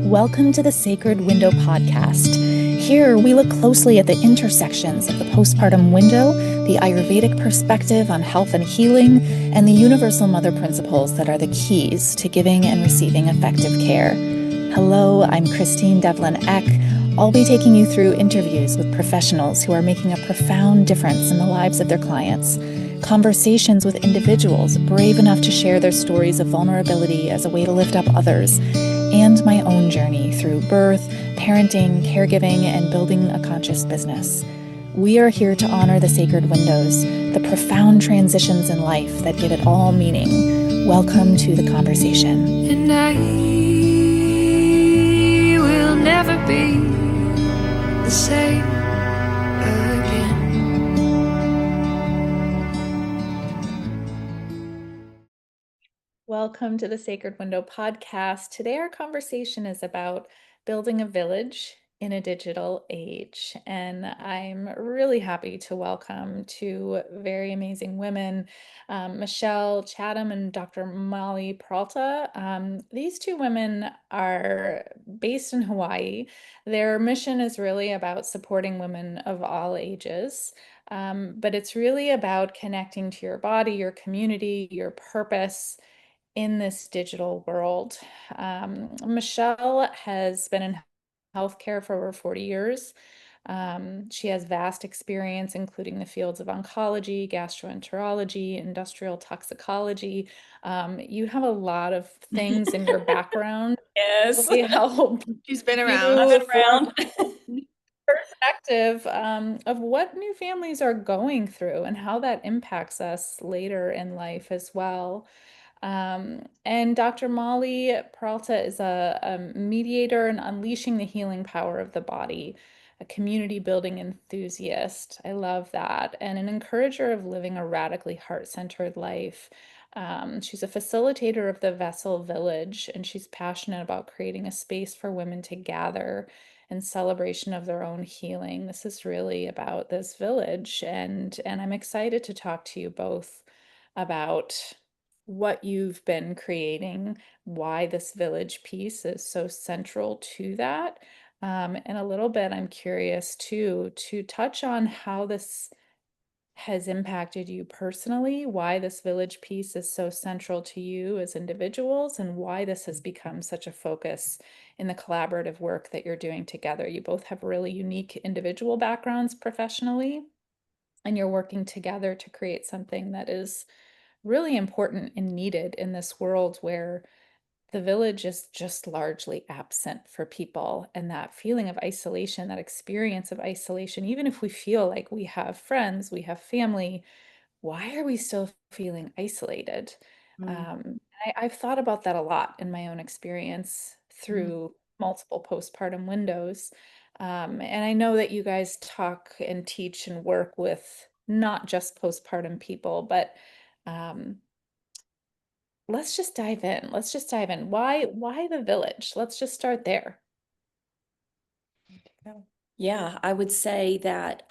Welcome to the Sacred Window podcast. Here, we look closely at the intersections of the postpartum window, the Ayurvedic perspective on health and healing, and the universal mother principles that are the keys to giving and receiving effective care. Hello, I'm Christine Devlin Eck. I'll be taking you through interviews with professionals who are making a profound difference in the lives of their clients, conversations with individuals brave enough to share their stories of vulnerability as a way to lift up others, and my own journey through birth, parenting, caregiving, and building a conscious business. We are here to honor the sacred windows, the profound transitions in life that give it all meaning. Welcome to the conversation. And I will never be the same again. Welcome to the Sacred Window podcast. Today, our conversation is about building a village in a digital age. And I'm really happy to welcome two very amazing women, Michale Chatham and Dr. Peralta. These two women are based in Hawaii. Their mission is really about supporting women of all ages. But it's really about connecting to your body, your community, your purpose in this digital world. Michale has been in healthcare for over 40 years. She has vast experience, including the fields of oncology, gastroenterology, industrial toxicology. You have a lot of things in your background. Yes. Really help. She's been around. I've been around. Perspective of what new families are going through and how that impacts us later in life as well. And Dr. Molly Peralta is a mediator in unleashing the healing power of the body, a community building enthusiast. I love that. And an encourager of living a radically heart-centered life. She's a facilitator of the Vessel Village, and she's passionate about creating a space for women to gather in celebration of their own healing. This is really about this village, and I'm excited to talk to you both about what you've been creating, why this village piece is so central to that. And a little bit, I'm curious too, to touch on how this has impacted you personally, why this village piece is so central to you as individuals, and why this has become such a focus in the collaborative work that you're doing together. You both have really unique individual backgrounds professionally, and you're working together to create something that is really important and needed in this world where the village is just largely absent for people. And that feeling of isolation, that experience of isolation, even if we feel like we have friends, we have family, why are we still feeling isolated? I've thought about that a lot in my own experience through multiple postpartum windows. And I know that you guys talk and teach and work with not just postpartum people, but let's just dive in. Let's just dive in. Why the village? Let's just start there. Yeah, I would say that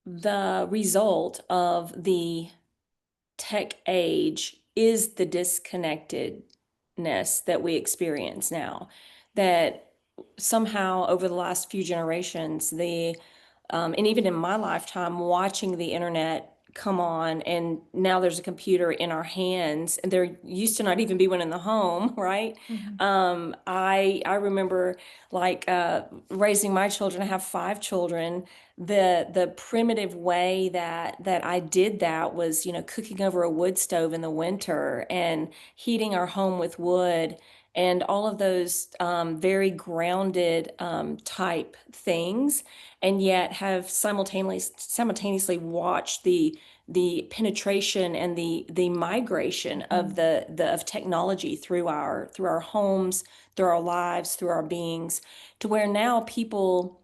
the result of the tech age is the disconnectedness that we experience now. That somehow over the last few generations, and even in my lifetime, watching the internet come on, and now there's a computer in our hands, and there used to not even be one in the home, right? I remember like raising my children. I have 5 children. The primitive way that I did that was, cooking over a wood stove in the winter and heating our home with wood and all of those very grounded type things, and yet have simultaneously watched the penetration and the migration of of technology through our homes, through our lives, through our beings, to where now people,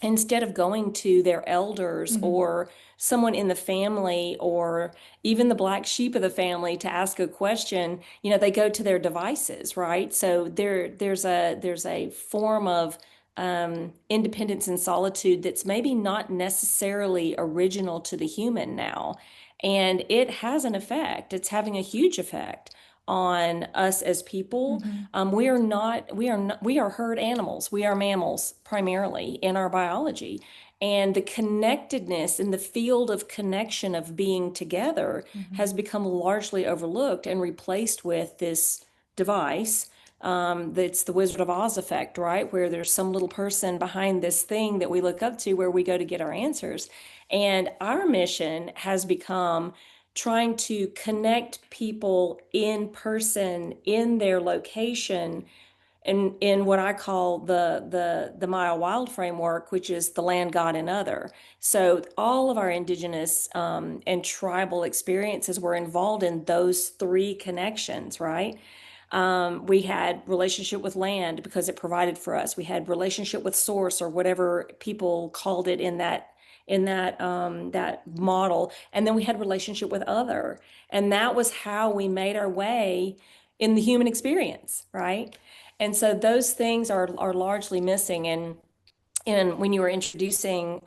instead of going to their elders or someone in the family or even the black sheep of the family to ask a question, they go to their devices, right? So there's a form of independence and solitude that's maybe not necessarily original to the human now. And it has an effect. It's having a huge effect on us as people. Mhm. We are herd animals. We are mammals primarily in our biology. And the connectedness in the field of connection of being together has Mhm. become largely overlooked and replaced with this device. That's the Wizard of Oz effect, right? Where there's some little person behind this thing that we look up to where we go to get our answers. And our mission has become trying to connect people in person in their location in what I call the Maya Wild framework, which is the land, God, and other. So all of our indigenous and tribal experiences were involved in those three connections, right? We had relationship with land because it provided for us. We had relationship with source or whatever people called it in that model, and then we had relationship with other, and that was how we made our way in the human experience, right? And so those things are largely missing. And when you were introducing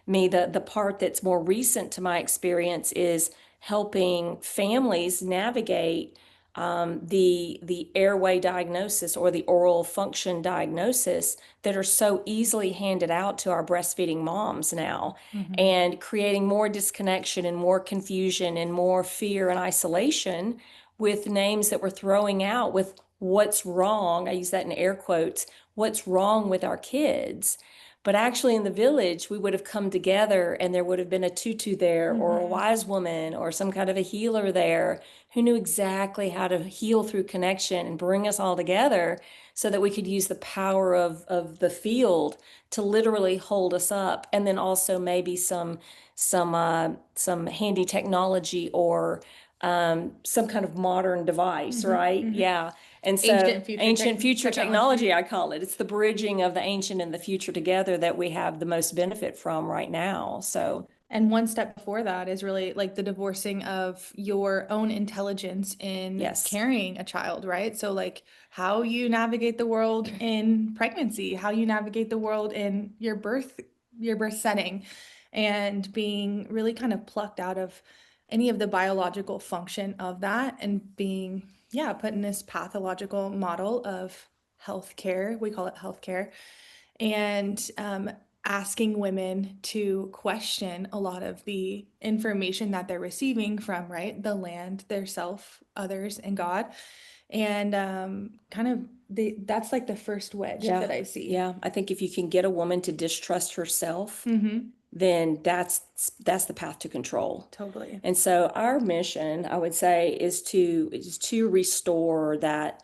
me, the part that's more recent to my experience is helping families navigate the airway diagnosis or the oral function diagnosis that are so easily handed out to our breastfeeding moms now, Mhm. and creating more disconnection and more confusion and more fear and isolation with names that we're throwing out with what's wrong. I use that in air quotes, what's wrong with our kids. But actually, in the village, we would have come together and there would have been a tutu there, or a Mhm. wise woman, or some kind of a healer there who knew exactly how to heal through connection and bring us all together so that we could use the power of the field to literally hold us up. And then also maybe some handy technology or some kind of modern device, Mhm. right? Mhm. Yeah. And so Ancient future ancient future technology. technology, I call it. It's the bridging of the ancient and the future together that we have the most benefit from right now. So, And one step before that is really like the divorcing of your own intelligence in yes. carrying a child, right? So, like how you navigate the world in pregnancy, how you navigate the world in your birth setting, and being really kind of plucked out of any of the biological function of that and being, yeah, put in this pathological model of healthcare. We call it healthcare. And asking women to question a lot of the information that they're receiving from, right, the land, their self, others, and God. And kind of that's like the first wedge Yeah. that I see. Yeah. I think if you can get a woman to distrust herself, Mm-hmm. then that's the path to control. Totally. And so our mission, I would say, is to restore that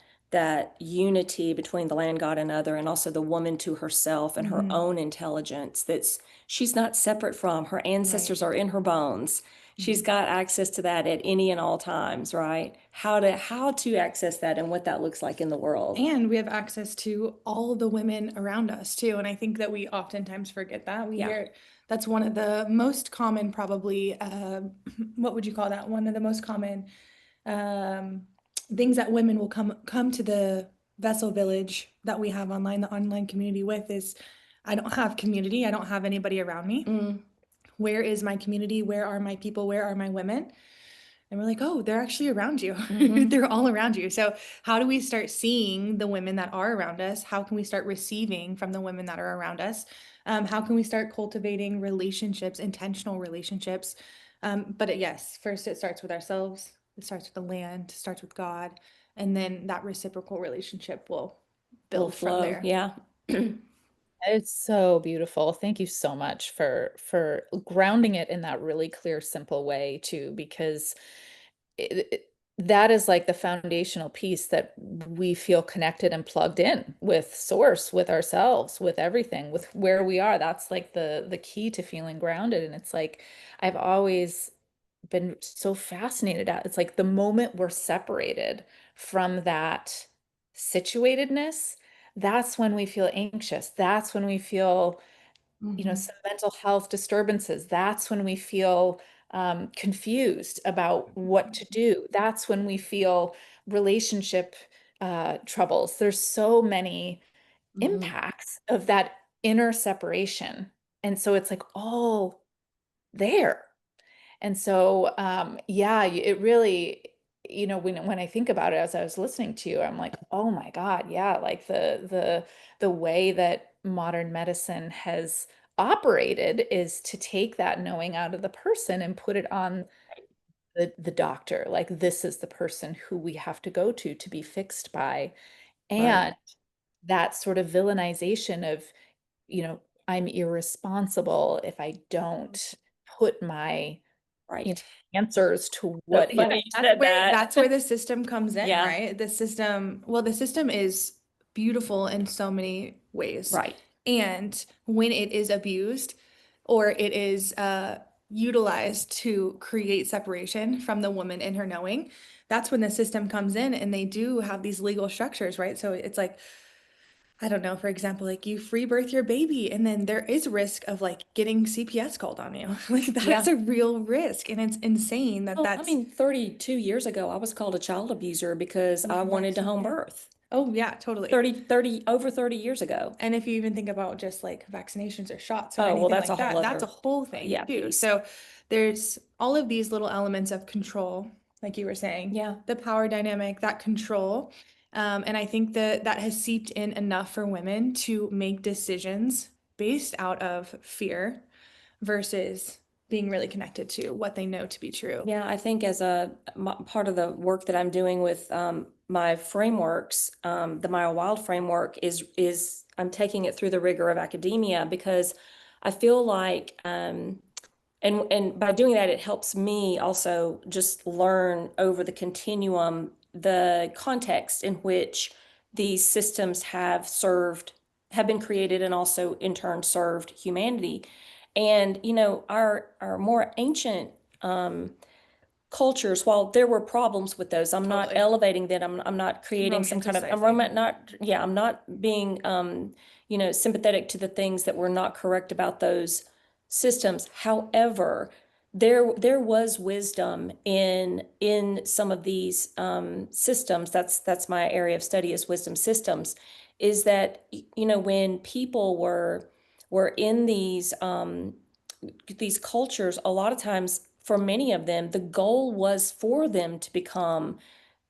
unity between the land, God, and other, and also the woman to herself and her Mm-hmm. own intelligence. That's she's not separate from her Right. ancestors are in her bones. She's Mm-hmm. got access to that at any and all times, right? How to access that and what that looks like in the world. And we have access to all the women around us too. And I think that we oftentimes forget that. We Yeah. hear that's one of the most common, probably, what would you call that? One of the most common um, things that women will come to the vessel village that we have online, the online community with is, I don't have community. I don't have anybody around me. Mm, Where is my community? Where are my people? Where are my women? And we're like, oh, they're actually around you. hmm. They're all around you. So, how do we start seeing the women that are around us? How can we start receiving from the women that are around us? How can we start cultivating relationships, intentional relationships? Yes, first it starts with ourselves, it starts with the land, it starts with God, and then that reciprocal relationship will Will build from flow. there. Yeah. It's so beautiful. Thank you so much for grounding it in that really clear, simple way too, because that is like the foundational piece that we feel connected and plugged in with source, with ourselves, with everything, with where we are. That's like the key to feeling grounded. And it's like I've always been so fascinated at. It's like the moment we're separated from that situatedness, that's when we feel anxious. That's when we feel, Hmm. some mental health disturbances. That's when we feel confused about what to do. That's when we feel relationship troubles. There's so many Hmm. impacts of that inner separation. And so it's like all there. And so, yeah, it really, when I think about it, as I was listening to you, I'm like, oh my God, yeah, like the way that modern medicine has operated is to take that knowing out of the person and put it on the doctor. Like, this is the person who we have to go to be fixed by. Right. And that sort of villainization of, I'm irresponsible if I don't put my, you know, Right. answers to So what, funny you That's said where that. that's where the system comes in, Yeah. right? The system is beautiful in so many ways. Right. And when it is abused or it is utilized to create separation from the woman in her knowing, that's when the system comes in and they do have these legal structures, right? So it's like, I don't know, for example, like you free birth your baby and then there is risk of like getting CPS called on you. Like that is Yeah. a real risk and it's insane that Well, I that's mean, 32 years ago, I was called a child abuser because I wanted to home yeah. birth. Oh yeah, totally. 30 years ago. And if you even think about just like vaccinations or shots or Oh, well, anything that's a like whole that, that's a other, whole thing yeah, too. piece. So there's all of these little elements of control, like you were saying, Yeah. the power dynamic, that control. And I think that that has seeped in enough for women to make decisions based out of fear versus being really connected to what they know to be true. Yeah, I think as part of the work that I'm doing with my frameworks, the Mile Wild framework is I'm taking it through the rigor of academia because I feel like and by doing that, it helps me also just learn over the continuum the context in which these systems have been created and also in turn served humanity. And, our more ancient um, cultures, while there were problems with those, I'm not Totally. elevating that. I'm not creating some kind of, Romanticizing. I'm not being, sympathetic to the things that were not correct about those systems. However, there was wisdom in some of these systems. That's my area of study is wisdom systems. Is that when people were in these cultures, a lot of times for many of them, the goal was for them to become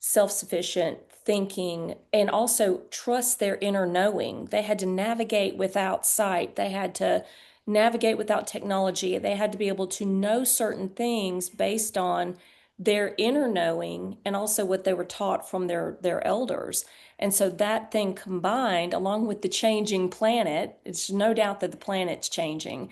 self-sufficient, thinking, and also trust their inner knowing. They had to navigate without sight. They had to navigate without technology. They had to be able to know certain things based on their inner knowing and also what they were taught from their elders. And so that thing combined, along with the changing planet, it's no doubt that the planet's changing.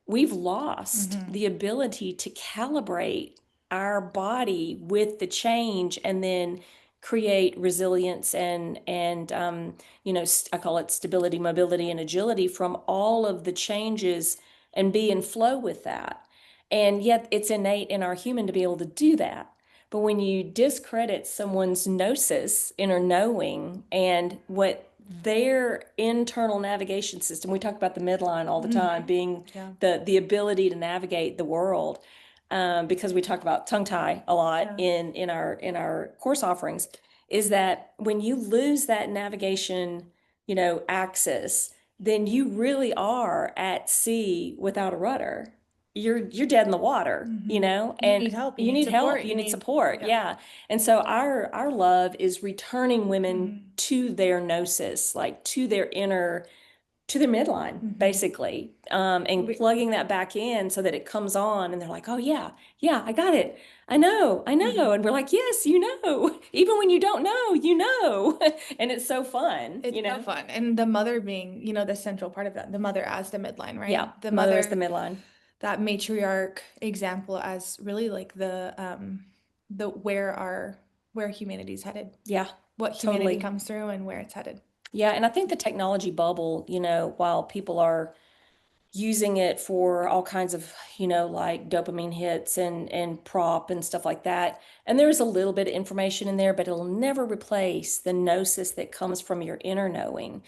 We've lost the ability to calibrate our body with the change and then create resilience and I call it stability, mobility, and agility from all of the changes and be in flow with that. And yet it's innate in our human to be able to do that. But when you discredit someone's gnosis, inner knowing, and what their internal navigation system, we talk about the midline all the time being Yeah. the ability to navigate the world, because we talk about tongue tie a lot in our course offerings, is that when you lose that navigation, axis, then you really are at sea without a rudder. You're dead in the water, You and need help, you you need need help, support, you need support, yeah. And so our love is returning women to their gnosis, like to their midline, basically, and plugging that back in so that it comes on and they're like, oh yeah, yeah, I got it. I know. And we're like, yes, even when you don't know, and it's so fun, It's so fun. And the mother being, the central part of that, the mother as the midline, right? Yeah, The mother is mother, the midline. that matriarch example as really like the where humanity's headed, Yeah, what humanity totally. comes through and where it's headed. Yeah, and I think the technology bubble, while people are using it for all kinds of, like dopamine hits and prop and stuff like that. And there's a little bit of information in there, but it'll never replace the gnosis that comes from your inner knowing.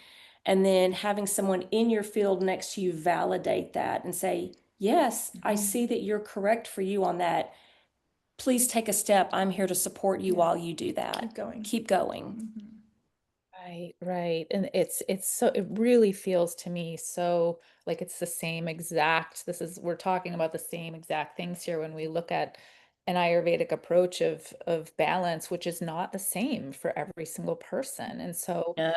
And then having someone in your field next to you validate that and say, yes, I see that you're correct for you on that. Please take a step. I'm here to support you while you do that. Keep going. Keep going. Right, right. And it's so it really feels to me so like it's the same exact, we're talking about the same exact things here when we look at an Ayurvedic approach of balance, which is not the same for every single person. And No.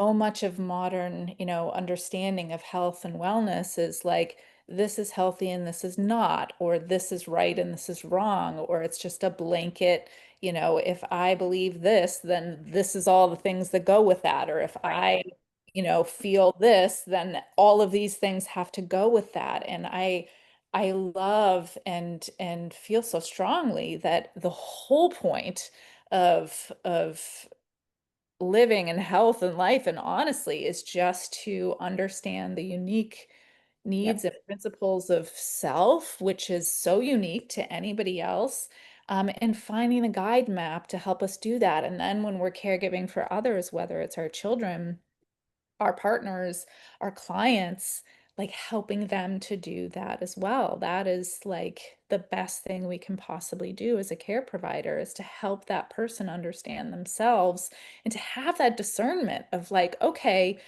so much of modern, understanding of health and wellness is like, this is healthy and this is not, or this is right and this is wrong, or it's just a blanket, if I believe this, then this is all the things that go with that. Or if Right. I, feel this, then all of these things have to go with that. And I love and feel so strongly that the whole point of living and health and life and honestly is just to understand the unique needs Yep. and principles of self, which is so unique to anybody else, and finding a guide map to help us do that. And then when we're caregiving for others, whether it's our children, our partners, our clients, like helping them to do that as well. That is like the best thing we can possibly do as a care provider, is to help that person understand themselves and to have that discernment of like, okay,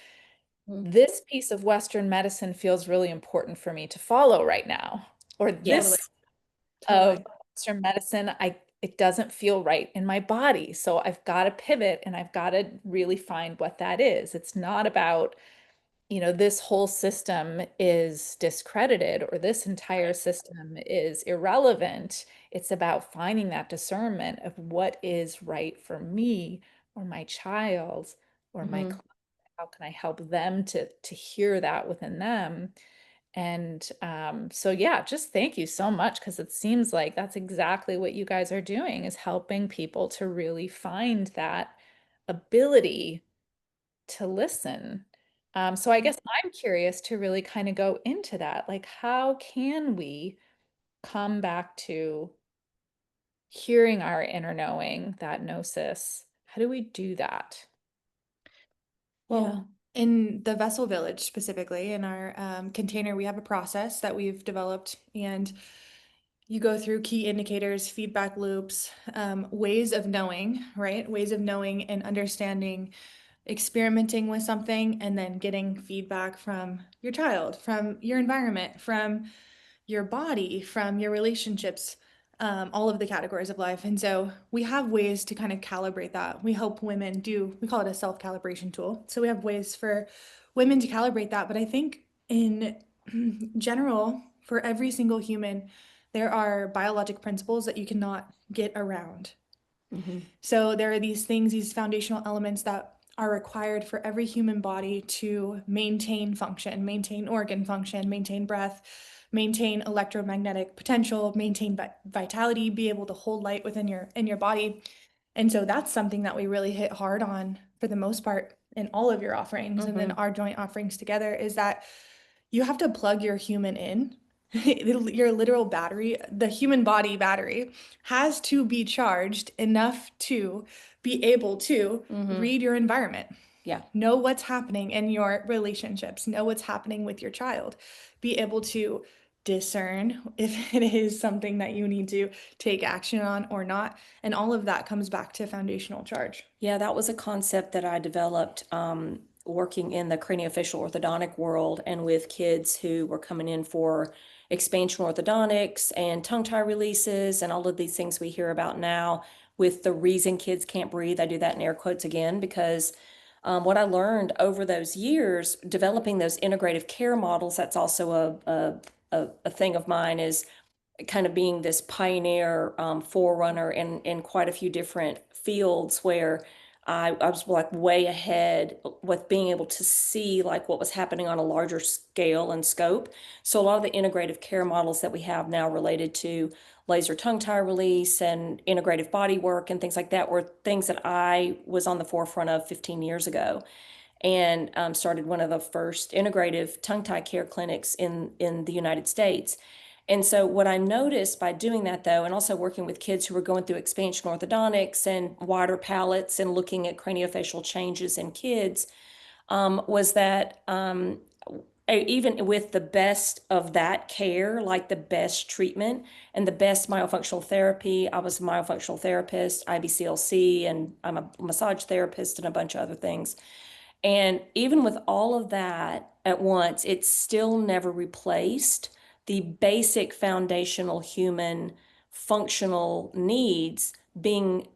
Mhm. this piece of Western medicine feels really important for me to follow right now. Or Totally. this of Totally. Western medicine, it doesn't feel right in my body. So I've got to pivot and I've got to really find what that is. It's not about, this whole system is discredited or this entire system is irrelevant. It's about finding that discernment of what is right for me or my child or my Mm-hmm. client. How can I help them to hear that within them? And so yeah, just thank you so much, because it seems like that's exactly what you guys are doing, is helping people to really find that ability to listen. So I guess I'm curious to really kind of go into that. Like, how can we come back to hearing our inner knowing, that gnosis? How do we do that? Yeah. Well, in the Vessel Village specifically, in our container, we have a process that we've developed, and you go through key indicators, feedback loops, ways of knowing, right? Ways of knowing and understanding, experimenting with something, and then getting feedback from your child, from your environment, from your body, from your relationships, all of the categories of life. And so we have ways to kind of calibrate that. We help women do, we call it a self calibration tool. So we have ways for women to calibrate that. But I think in general, for every single human, there are biologic principles that you cannot get around. Mm-hmm. So there are these things, these foundational elements that are required for every human body to maintain function, maintain organ function, maintain breath, maintain electromagnetic potential, maintain vitality, be able to hold light within your body. And so that's something that we really hit hard on for the most part in all of your offerings, and then Mm-hmm. our joint offerings together, is that you have to plug your human in. Your literal battery, the human body battery, has to be charged enough to be able to Mm-hmm. read your environment, Yeah. know what's happening in your relationships, know what's happening with your child, be able to discern if it is something that you need to take action on or not. And all of that comes back to foundational charge. Yeah, that was a concept that I developed working in the craniofacial orthodontic world and with kids who were coming in for expansion orthodontics and tongue tie releases and all of these things we hear about now with the reason kids can't breathe. I do that in air quotes again because what I learned over those years, developing those integrative care models, that's also a thing of mine, is kind of being this pioneer forerunner in quite a few different fields where I was like way ahead with being able to see like what was happening on a larger scale and scope. So a lot of the integrative care models that we have now related to laser tongue tie release and integrative body work and things like that were things that I was on the forefront of 15 years ago, and started one of the first integrative tongue tie care clinics in the United States. And so what I noticed by doing that though, and also working with kids who were going through expansion orthodontics and wider palates and looking at craniofacial changes in kids, was that even with the best of that care, like the best treatment and the best myofunctional therapy, I was a myofunctional therapist, IBCLC, and I'm a massage therapist and a bunch of other things. And even with all of that at once, it still never replaced the basic foundational human functional needs being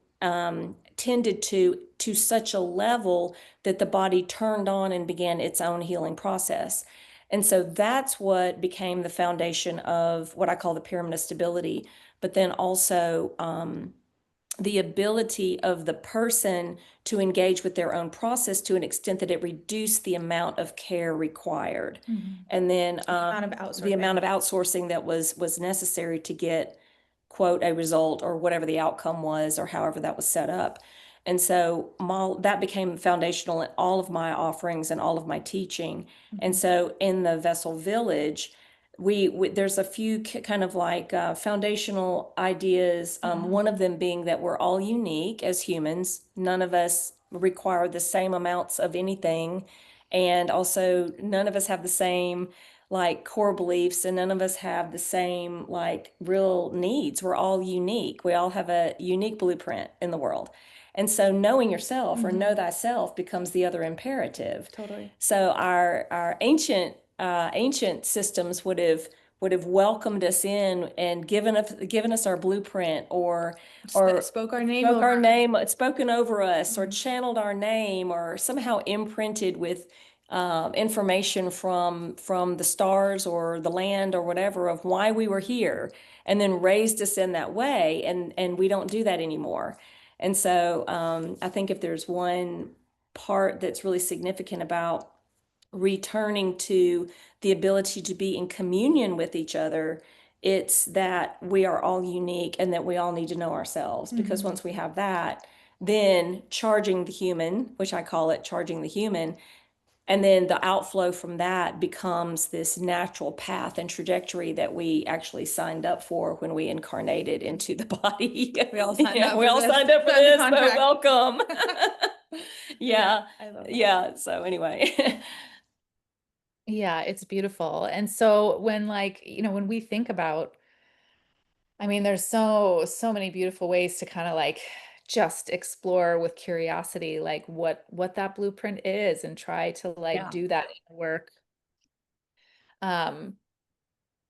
tended to such a level that the body turned on and began its own healing process. And so that's what became the foundation of what I call the pyramid of stability, but then also the ability of the person to engage with their own process to an extent that it reduced the amount of care required. And then the amount of outsourcing that was necessary to get, quote, a result or whatever the outcome was or however that was set up. And so that became foundational in all of my offerings and all of my teaching. And so in the Vessel Village, there's a few kind of like foundational ideas. One of them being that we're all unique as humans. None of us require the same amounts of anything. And also none of us have the same like core beliefs, and none of us have the same like real needs. We're all unique. We all have a unique blueprint in the world. And so knowing yourself or know thyself becomes the other imperative. Totally. So our ancient systems would have welcomed us in and given us our blueprint or spoke our name spoken over us or channeled our name or somehow imprinted with information from the stars or the land or whatever of why we were here, and then raised us in that way. And we don't do that anymore. And so I think if there's one part that's really significant about returning to the ability to be in communion with each other, it's that we are all unique and that we all need to know ourselves. Because once we have that, then charging the human, which I call it charging the human, and then the outflow from that becomes this natural path and trajectory that we actually signed up for when we incarnated into the body. We all signed up we for all this. signed up for Signed the this, so contract. welcome. Yeah. I love that. Yeah. So anyway. Yeah, it's beautiful. And so when when we think about, I mean, there's so many beautiful ways to kind of like just explore with curiosity, like what that blueprint is and try to like Yeah. do that work.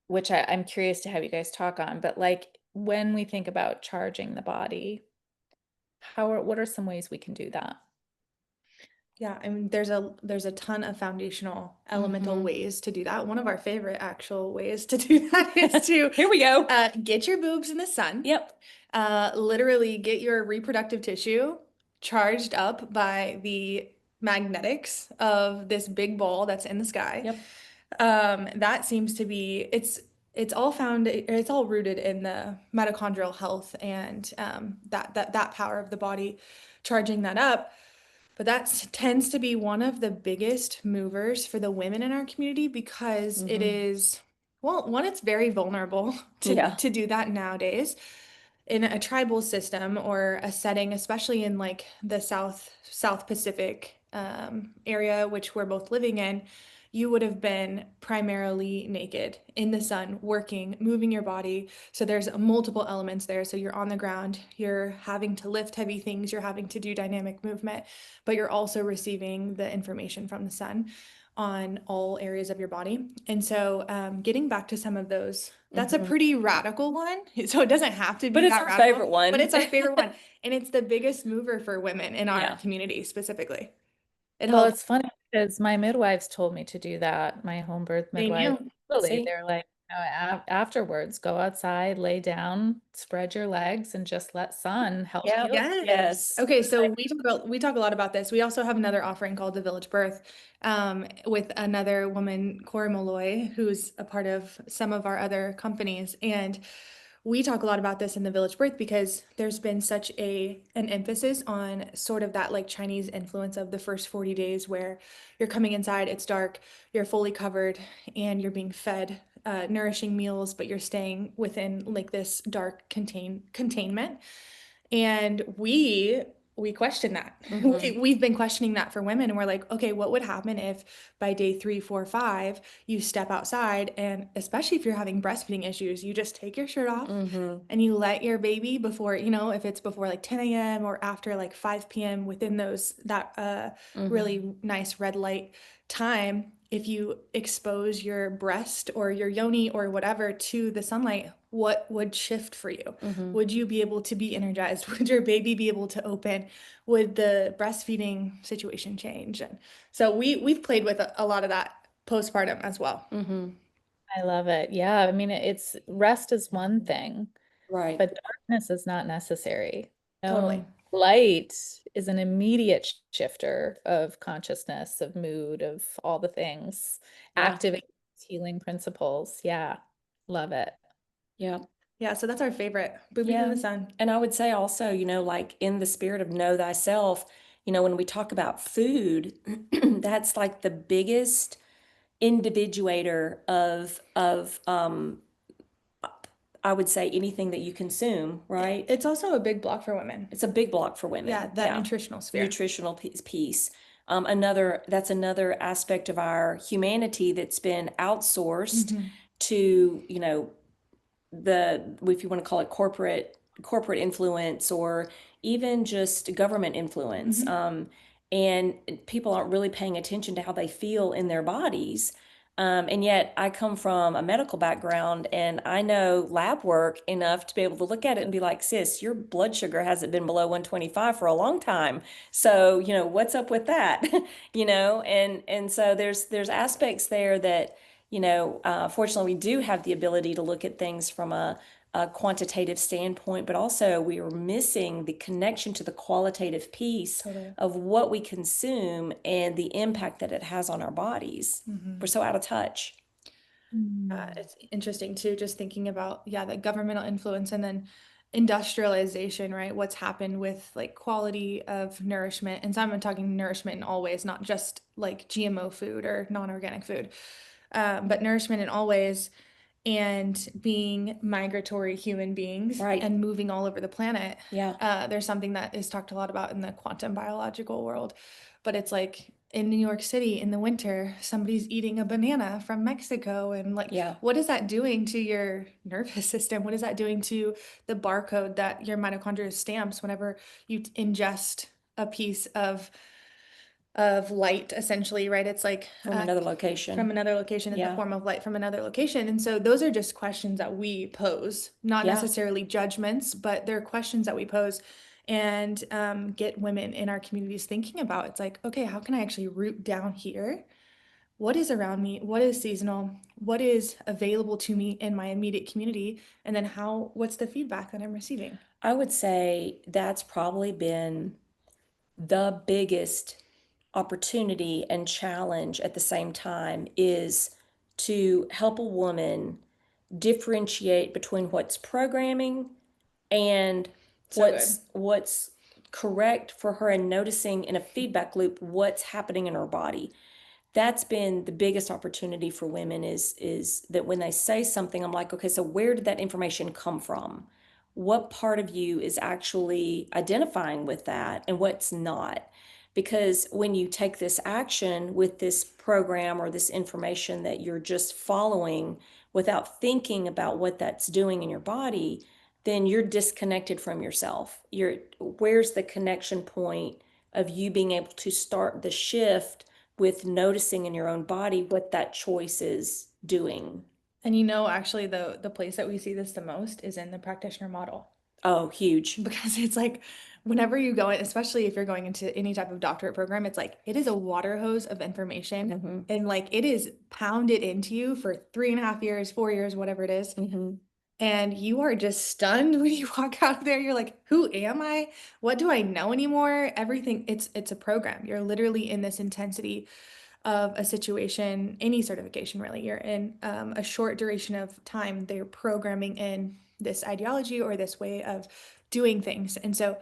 Which I'm curious to have you guys talk on, but like when we think about charging the body, what are some ways we can do that? Yeah, I mean, there's a ton of foundational elemental ways to do that. One of our favorite actual ways to do that is to Here we go. get your boobs in the sun. Yep. Literally get your reproductive tissue charged up by the magnetics of this big ball that's in the sky. Yep. That seems to be it's all rooted in the mitochondrial health and that power of the body charging that up. But that tends to be one of the biggest movers for the women in our community because it is, well, one, it's very vulnerable to do that nowadays in a tribal system or a setting, especially in like the South Pacific area, which we're both living in. You would have been primarily naked in the sun, working, moving your body. So there's multiple elements there. So you're on the ground, you're having to lift heavy things, you're having to do dynamic movement, but you're also receiving the information from the sun on all areas of your body. And so getting back to some of those, that's a pretty radical one. So it doesn't have to be But it's that our radical, favorite one. but it's our favorite one. And it's the biggest mover for women in our Yeah. community specifically. It Well, helps. it's funny because my midwives told me to do that. My home birth They midwife, knew. really, See? they're like, afterwards, go outside, lay down, spread your legs, and just let sun help Yeah. heal. Yes. Okay, so we talk a lot about this. We also have another offering called the Village Birth, with another woman, Cora Malloy, who's a part of some of our other companies, and we talk a lot about this in the Village Birth because there's been such an emphasis on sort of that like Chinese influence of the first 40 days where you're coming inside, it's dark, you're fully covered, and you're being fed nourishing meals, but you're staying within like this dark containment. And we question that. We've been questioning that for women, and we're like, okay, what would happen if by day 3, 4, 5 you step outside, and especially if you're having breastfeeding issues, you just take your shirt off and you let your baby before, if it's before like 10 a.m. or after like 5 p.m. within that really nice red light time, if you expose your breast or your yoni or whatever to the sunlight, what would shift for you? Mhm. Would you be able to be energized? Would your baby be able to open? Would the breastfeeding situation change? And so we've played with a lot of that postpartum as well. Mhm. I love it. Yeah, I mean, it's rest is one thing, Right. but darkness is not necessary. Totally. No, light is an immediate shifter of consciousness, of mood, of all the things, Yeah. activating healing principles. Yeah, love it. Yeah. Yeah, so that's our favorite, boobies in Yeah. the sun. And I would say also, like in the spirit of know thyself, when we talk about food, that's like the biggest individuator of I would say anything that you consume, right? It's also a big block for women. It's a big block for Yeah, women. that nutritional sphere. Nutritional piece. That's another aspect of our humanity that's been outsourced to, if you want to call it corporate influence, or even just government influence. And people aren't really paying attention to how they feel in their bodies. And yet I come from a medical background, and I know lab work enough to be able to look at it and be like, sis, your blood sugar hasn't been below 125 for a long time. So, what's up with that? And so there's aspects there that, fortunately, we do have the ability to look at things from a quantitative standpoint, but also we are missing the connection to the qualitative piece Totally. of what we consume and the impact that it has on our bodies. We're so out of touch. It's interesting too, just thinking about, the governmental influence and then industrialization, right? What's happened with like quality of nourishment. And so I'm talking nourishment in all ways, not just like GMO food or non-organic food, but nourishment in all ways, and being migratory human beings Right. and moving all over the planet. Yeah. There's something that is talked a lot about in the quantum biological world, but it's like in New York City in the winter, somebody's eating a banana from Mexico, and like, Yeah. what is that doing to your nervous system? What is that doing to the barcode that your mitochondria stamps whenever you ingest a piece of light, essentially, right? It's like From another location. from another location in the Yeah. form of light from another location. And so those are just questions that we pose, not Yeah. necessarily judgments, but they're questions that we pose and get women in our communities thinking about. It's like, okay, how can I actually root down here? What is around me? What is seasonal? What is available to me in my immediate community? And then what's the feedback that I'm receiving? I would say that's probably been the biggest opportunity and challenge at the same time, is to help a woman differentiate between what's programming and So good. what's correct for her, and noticing in a feedback loop what's happening in her body. That's been the biggest opportunity for women, is that when they say something, I'm like, okay, so where did that information come from? What part of you is actually identifying with that and what's not? Because when you take this action with this program or this information that you're just following without thinking about what that's doing in your body, then you're disconnected from yourself. Where's the connection point of you being able to start the shift with noticing in your own body what that choice is doing? And actually the place that we see this the most is in the practitioner model. Oh, huge. Because it's like whenever you go in, especially if you're going into any type of doctorate program, it's like it is a water hose of information, and like it is pounded into you for 3.5 years, 4 years, whatever it is. And you are just stunned when you walk out of there. You're like, who am I? What do I know anymore? Everything, it's a program. You're literally in this intensity of a situation, any certification really. You're in a short duration of time. They're programming in this ideology or this way of doing things. And so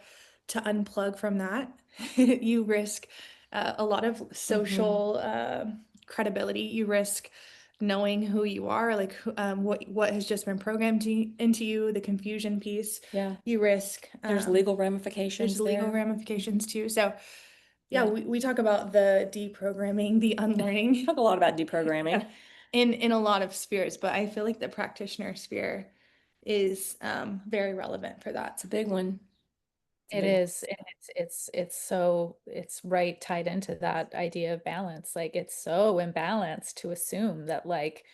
to unplug from that, you risk a lot of social credibility. You risk knowing who you are, like what has just been programmed into you, the confusion piece. Yeah. You risk There's legal ramifications. there's legal there. ramifications too. So Yeah. we talk about the deprogramming, the unlearning Talk a lot about deprogramming. in a lot of spheres, but I feel like the practitioner sphere is very relevant for that. It's a big one. It is, and it's right tied into that idea of balance. Like it's so imbalanced to assume that like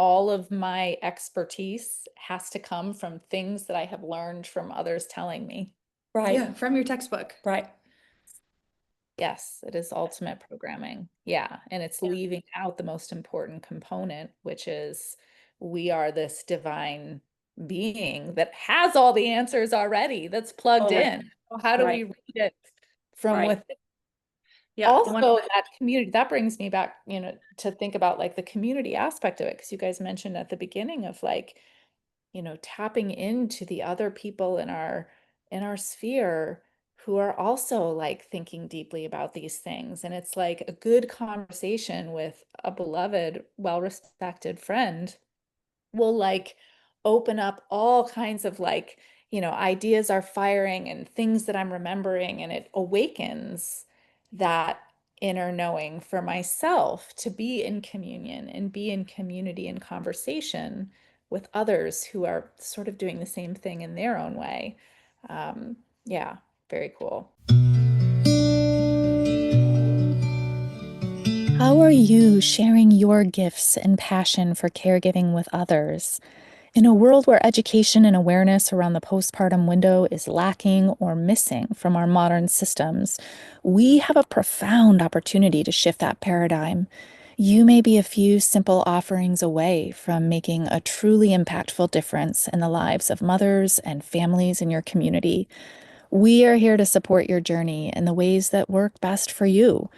all of my expertise has to come from things that I have learned from others telling me. Right. Yeah, from your textbook. Right. Yes, it is ultimate programming. Yeah. And it's leaving out the most important component, which is we are this divine being that has all the answers already, that's plugged Oh my, in. So how do we right. read it from Right. within? Yeah, Also, that community, that brings me back, to think about like the community aspect of it, because you guys mentioned at the beginning of like, tapping into the other people in our sphere who are also like thinking deeply about these things. And it's like a good conversation with a beloved, well-respected friend will like open up all kinds of like, ideas are firing and things that I'm remembering, and it awakens that inner knowing for myself to be in communion and be in community and conversation with others who are sort of doing the same thing in their own way. Yeah, very cool. How are you sharing your gifts and passion for caregiving with others? In a world where education and awareness around the postpartum window is lacking or missing from our modern systems, we have a profound opportunity to shift that paradigm. You may be a few simple offerings away from making a truly impactful difference in the lives of mothers and families in your community. We are here to support your journey in the ways that work best for you.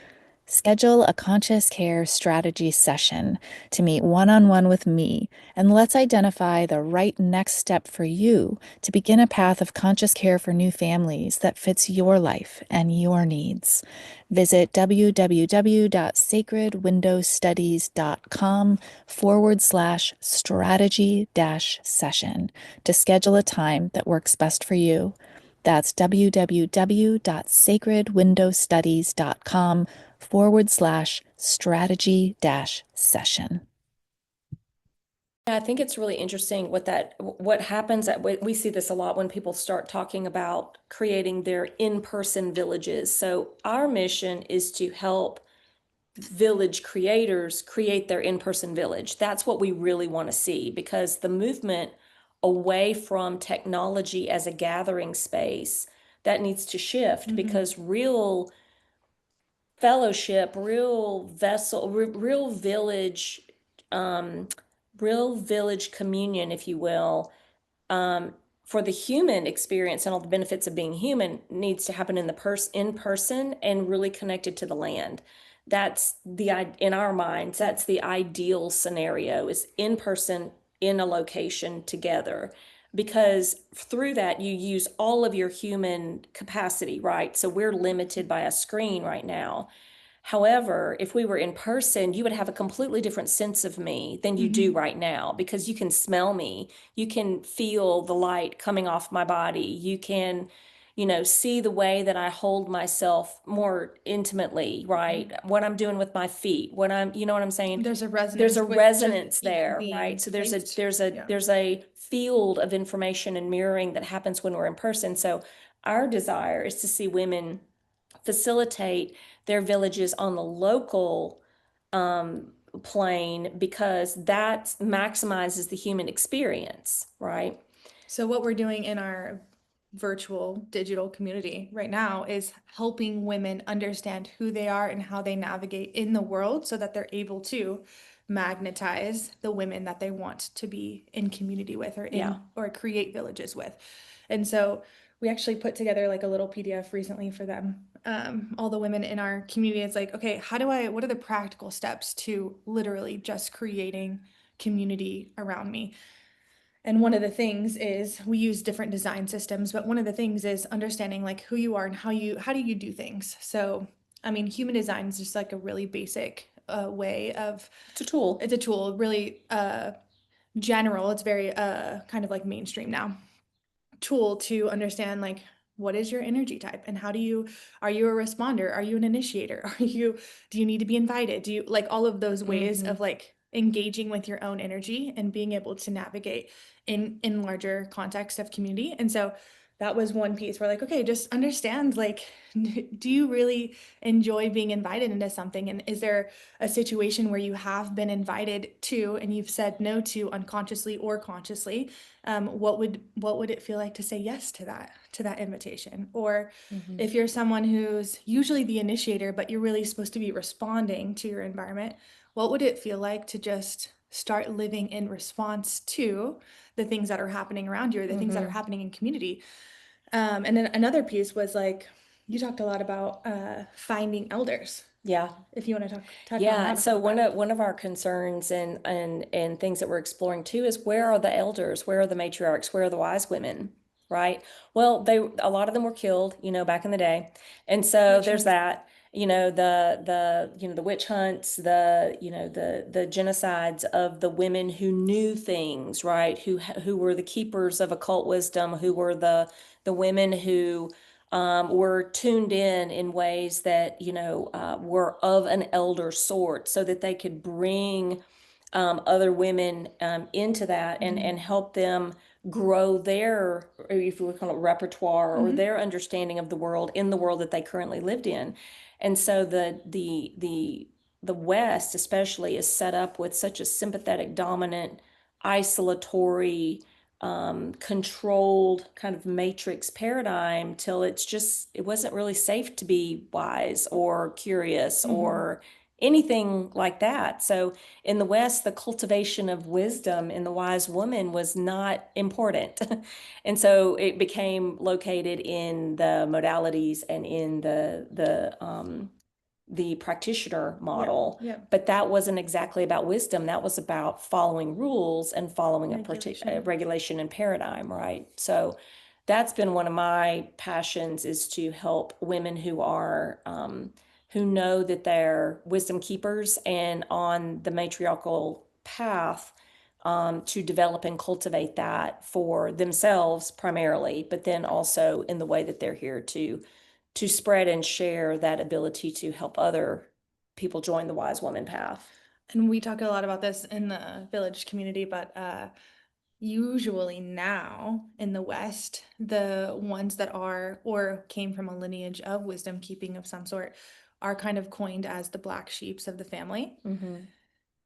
Schedule a conscious care strategy session to meet one-on-one with me, and let's identify the right next step for you to begin a path of conscious care for new families that fits your life and your needs. Visit www.sacredwindowstudies.com/strategy-session to schedule a time that works best for you. That's www.sacredwindowstudies.com/strategy-session. Yeah, I think it's really interesting what happens we see this a lot when people start talking about creating their in-person villages. So our mission is to help village creators create their in-person village. That's what we really want to see, because the movement away from technology as a gathering space, that needs to shift, because real fellowship, real vessel, um, real village communion, if you will, um, for the human experience and all the benefits of being human, needs to happen in person and really connected to the land. That's in our minds, that's the ideal scenario, is in person in a location together, because through that you use all of your human capacity, right? So we're limited by a screen right now. However, if we were in person, you would have a completely different sense of me than you do right now, because you can smell me. You can feel the light coming off my body. You can, see the way that I hold myself more intimately, right? What I'm doing with my feet, you know what I'm saying? There's a There's resonance a with just resonance feet there, right? being So placed. Yeah. there's a field of information and mirroring that happens when we're in person. So our desire is to see women facilitate their villages on the local plane, because that maximizes the human experience, right? So what we're doing in our virtual digital community right now is helping women understand who they are and how they navigate in the world so that they're able to magnetize the women that they want to be in community with Yeah. or create villages with. And so we actually put together like a little PDF recently for them. All the women in our community, it's like, okay, what are the practical steps to literally just creating community around me? And one of the things is we use different design systems, but one of the things is understanding like who you are and how do you do things. So, I mean, human design is just like a really basic way of, It's a tool. it's a tool, really general. It's very kind of like mainstream now tool to understand like what is your energy type and are you a responder? Are you an initiator? Do you need to be invited? Do you like all of those ways of like engaging with your own energy and being able to navigate in larger context of community? And so that was one piece where like, okay, just understand, like, do you really enjoy being invited into something? And is there a situation where you have been invited to and you've said no to unconsciously or consciously? What would it feel like to say yes to that invitation? Or Mhm. if you're someone who's usually the initiator, but you're really supposed to be responding to your environment, what would it feel like to just start living in response to the things that are happening around you or the things that are Mhm. happening in community? And then another piece was like, you talked a lot about finding elders. Yeah. If you want to touch on Yeah, that a so little bit. one of our concerns and things that we're exploring too is where are the elders? Where are the matriarchs? Where are the wise women? Right? Well, a lot of them were killed, back in the day. And so Witch there's hunts. that, the witch hunts, the genocides of the women who knew things, right? Who were the keepers of occult wisdom, who were the women who were tuned in ways that were of an elder sort, so that they could bring other women into that and help them grow their, or if we call it repertoire, or their understanding of the world in the world that they currently lived in. And so the West especially is set up with such a sympathetic, dominant, isolatory, controlled kind of matrix paradigm, till it wasn't really safe to be wise or curious or anything like that. So in the West, the cultivation of wisdom in the wise woman was not important. And so it became located in the modalities and in the practitioner model. Yeah. But that wasn't exactly about wisdom. That was about following rules and following a particular Regulation. regulation and paradigm, right? So that's been one of my passions, is to help women who know that they're wisdom keepers and on the matriarchal path, to develop and cultivate that for themselves primarily, but then also in the way that they're here to spread and share that ability to help other people join the wise woman path. And we talk a lot about this in the village community, but usually now in the West, the ones that are or came from a lineage of wisdom keeping of some sort are kind of coined as the black sheeps of the family. Mm-hmm.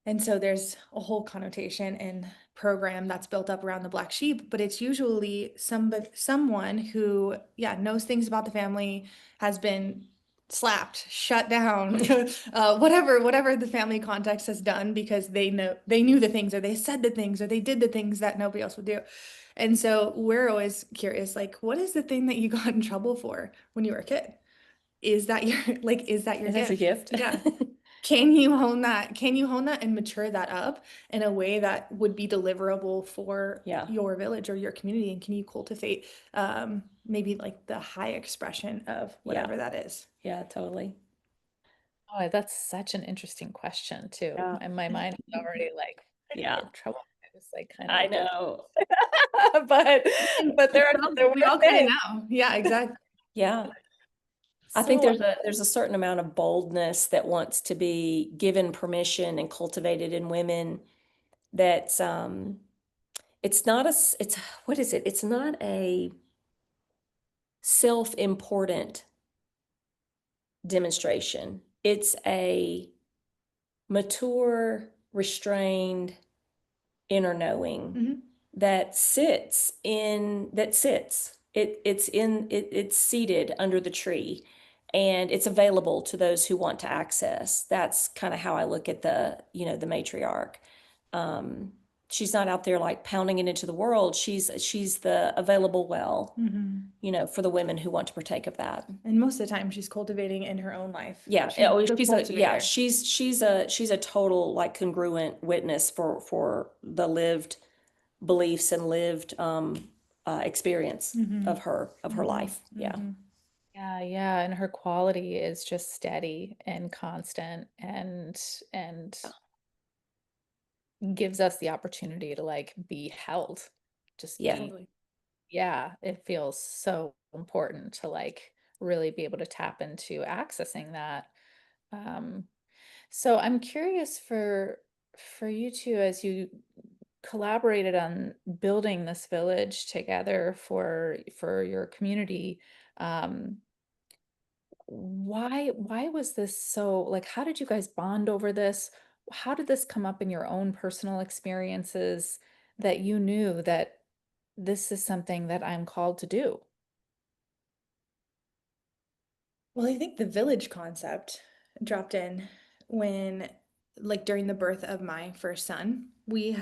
And so there's a whole connotation and program that's built up around the black sheep, but it's usually someone who, yeah, knows things about the family, has been slapped, shut down, whatever the family context has done, because they knew the things, or they said the things, or they did the things that nobody else would do. And so we're always curious, like, what is the thing that you got in trouble for when you were a kid? Is that your is that your Is that your gift? gift? Yeah. Can you hone that? Can you hone that and mature that up in a way that would be deliverable for Yeah. your village or your community? And can you cultivate maybe like the high expression of whatever that is? Yeah, totally. Oh, that's such an interesting question too. Yeah. And my mind is already like, what did I Yeah. get in trouble? I was like kind I of guilty. know. But And but there are there we were all kind of things. know. Yeah, exactly. Yeah. I think So there's a certain amount of boldness that wants to be given permission and cultivated in women, that's it's not a it's what is it? It's not a self-important demonstration. It's a mature, restrained inner knowing Mhm. It's seated under the tree, and it's available to those who want to access. That's kind of how I look at the matriarch. um she's not out there like pounding it into the world. She's the available well, Mhm. for the women who want to partake of that. And most of the time, she's cultivating in her own life. Yeah. She's Oh, the cultivator. she's a total, like, congruent witness for the lived beliefs and lived experience Mhm. of her Mhm. life. Yeah. Mhm. yeah, and her quality is just steady and constant and gives us the opportunity to like be held. Just Yeah. be, Totally. yeah, it feels so important to like really be able to tap into accessing that. Um, so I'm curious for you two, as you collaborated on building this village together for your community. Um, why was this so, like, how did you guys bond over this? How did this come up in your own personal experiences that you knew that this is something that I'm called to do? Well, I think the village concept dropped in when, like, during the birth of my first son. We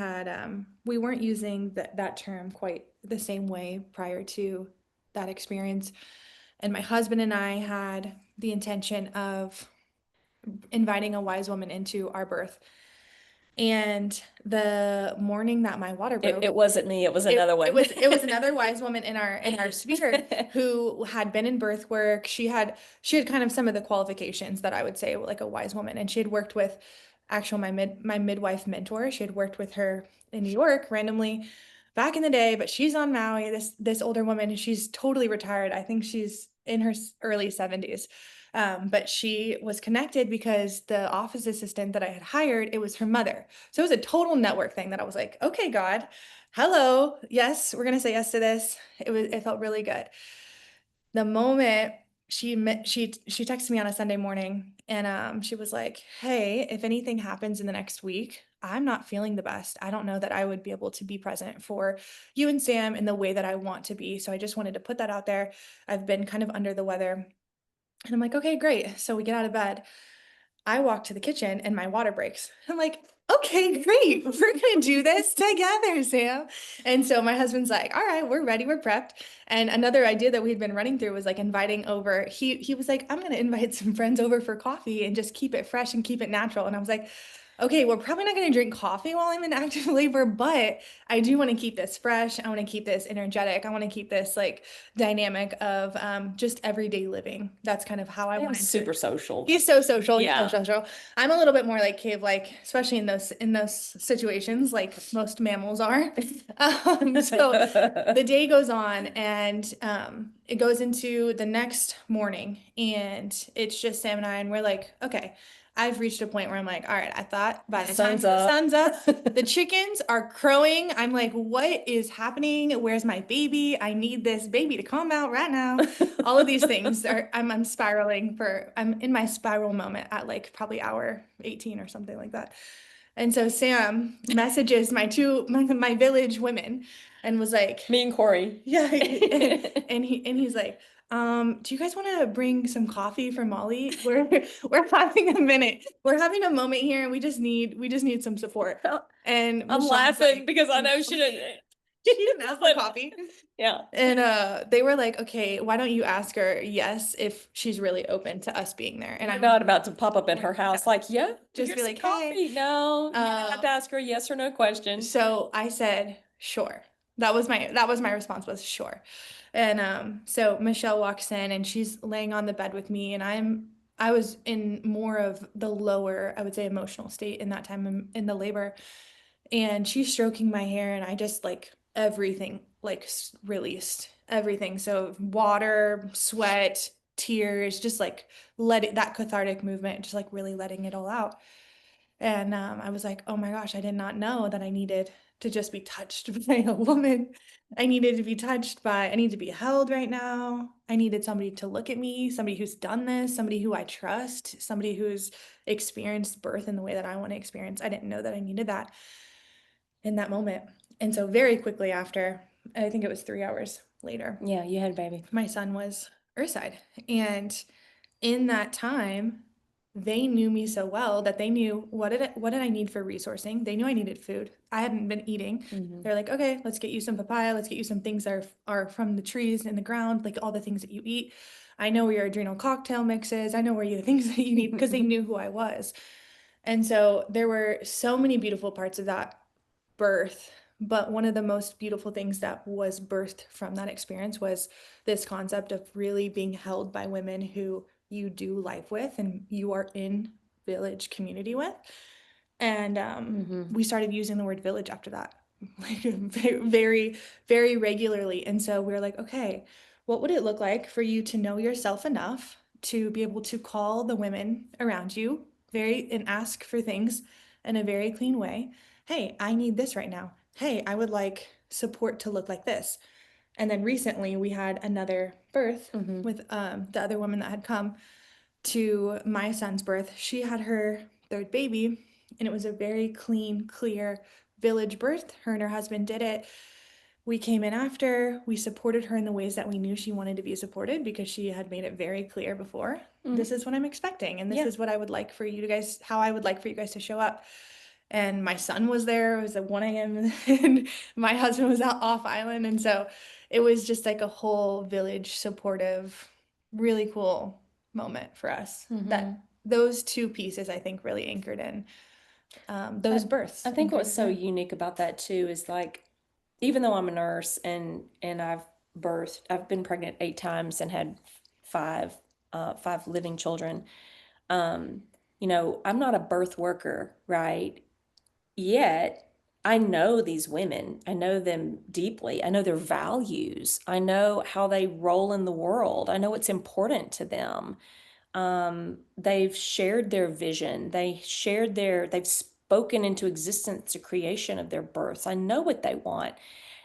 weren't using that term quite the same way prior to that experience. And my husband and I had the intention of inviting a wise woman into our birth. And the morning that my water broke, It wasn't me, it was another one. it was another wise woman in our sphere who had been in birth work. She had kind of some of the qualifications that I would say like a wise woman, and she had worked with my midwife mentor. She had worked with her in New York randomly back in the day, but she's on Maui. This older woman, she's totally retired. I think she's in her early 70s. But she was connected because the office assistant that I had hired, it was her mother. So it was a total network thing that I was like, okay, God, hello, yes, we're gonna say yes to this. It felt really good. The moment she texted me on a Sunday morning, and she was like, hey, if anything happens in the next week, I'm not feeling the best. I don't know that I would be able to be present for you and Sam in the way that I want to be. So I just wanted to put that out there. I've been kind of under the weather. And I'm like, okay, great. So we get out of bed. I walk to the kitchen and my water breaks. I'm like, okay, great. We're going to do this together, Sam. And so my husband's like, all right, we're ready. We're prepped. And another idea that we had been running through was like inviting over. He was like, I'm going to invite some friends over for coffee and just keep it fresh and keep it natural. And I was like, okay, we're probably not going to drink coffee while I'm in active labor, but I do want to keep this fresh. I want to keep this energetic. I want to keep this like dynamic of just everyday living. That's kind of how I want to. Super social. He's so social. He's Yeah. so social. I'm a little bit more like cave-like, especially in those situations, like most mammals are. So the day goes on, and it goes into the next morning, and it's just Sam and I, and we're like, okay. I've reached a point where I'm like, all right, I thought by the time the sun's up, the chickens are crowing. I'm like, what is happening? Where's my baby? I need this baby to come out right now. All of these things I'm spiraling I'm in my spiral moment at like probably hour 18 or something like that. And so Sam messages my village women and was like, Me and Corey. yeah. And he's like, do you guys want to bring some coffee for Molly? We're having a minute. We're having a moment here, and we just need some support. And I'm Michelle's laughing like, because I know she didn't. she didn't ask for coffee. Yeah. And they were like, okay, why don't you ask her yes if she's really open to us being there? And I'm I'm not about to pop up at her house like, yeah, Just here's be some like, hey. coffee. No, you have to ask her a yes or no question. So I said, sure. That was my response, was sure. And so Michelle walks in, and she's laying on the bed with me, and I was in more of the lower, I would say, emotional state in that time in the labor. And she's stroking my hair, and I just like everything like released everything. So water, sweat, tears, just like that cathartic movement, just like really letting it all out. And I was like, oh my gosh, I did not know that I needed to just be touched by a woman. I needed to be I need to be held right now. I needed somebody to look at me, somebody who's done this, somebody who I trust, somebody who's experienced birth in the way that I want to experience. I didn't know that I needed that in that moment. And so very quickly after, I think it was 3 hours later. Yeah, you had a baby. My son was earthside. And in that time, they knew me so well that they knew what did I need for resourcing. They knew I needed food. I hadn't been eating. They're like, okay, let's get you some papaya. Let's get you some things that are from the trees in the ground, like all the things that you eat. I know where your adrenal cocktail mix is. I know where the things that you need, because they knew who I was. And so there were so many beautiful parts of that birth. But one of the most beautiful things that was birthed from that experience was this concept of really being held by women who you do life with and you are in village community with. And we started using the word village after that, like very, very regularly. And so we were like, okay, what would it look like for you to know yourself enough to be able to call the women around you and ask for things in a very clean way? Hey, I need this right now. hey, I would like support to look like this. And then recently we had another birth with the other woman that had come to my son's birth. She had her third baby, and it was a very clean, clear village birth. Her and her husband did it. We came in after, we supported her in the ways that we knew she wanted to be supported because she had made it very clear before. This is what I'm expecting, and this is what I would like for you guys, how I would like for you guys to show up. And my son was there. It was at 1 a.m. and my husband was out off island. And so it was just like a whole village supportive, really cool moment for us. That those two pieces, I think, really anchored in those births. I think anchored what's so in. unique about that too is like, even though I'm a nurse and I've been pregnant 8 times and had five living children. You know, I'm not a birth worker, right? Yet I know these women. I know them deeply. I know their values. I know how they roll in the world. I know what's important to them. They've shared their vision. They've spoken into existence the creation of their births. I know what they want.